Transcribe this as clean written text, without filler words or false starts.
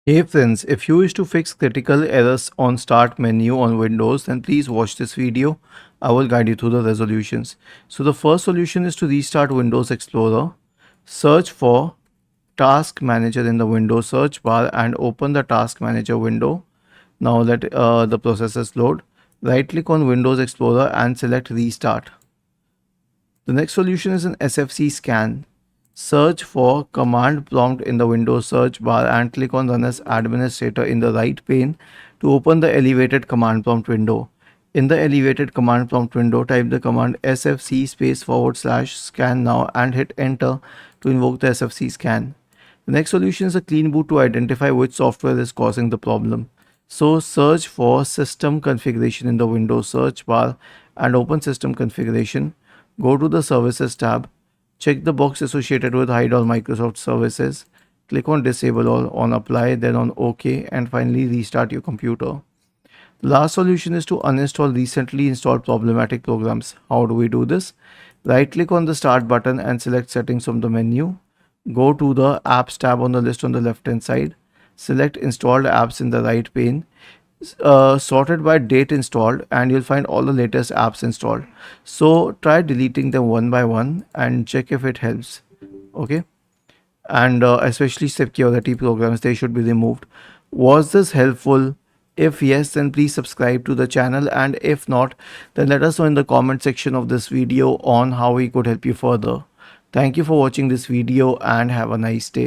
Hey friends, if you wish to fix critical errors on start menu on Windows, then please watch this video. I will guide you through the resolutions. So the first solution is to restart Windows Explorer. Search for Task Manager in the Windows search bar and open the Task Manager window. Now let the processes load. Right click on Windows Explorer and select Restart. The next solution is an SFC scan. Search for command prompt in the Windows search bar and click on Run as Administrator in the right pane to open the elevated command prompt window. In the elevated command prompt window, type the command sfc /scan now and hit enter to invoke the SFC scan. The next solution is a clean boot to identify which software is causing the problem. So search for system configuration in the Windows search bar and open system configuration. Go to the services tab. Check the box associated with hide all Microsoft services. Click on disable all, on apply, then on OK, and finally restart your computer. The last solution is to uninstall recently installed problematic programs. How do we do this? Right click on the start button and select settings from the menu. Go to the apps tab on the list on the left hand side. Select installed apps in the right pane. Sorted by date installed, and you'll find all the latest apps installed. So try deleting them one by one and check if it helps. Okay, and especially security programs, they should be removed. Was this helpful? If yes, then please subscribe to the channel, and if not, then let us know in the comment section of this video on how we could help you further. Thank you for watching this video and have a nice day.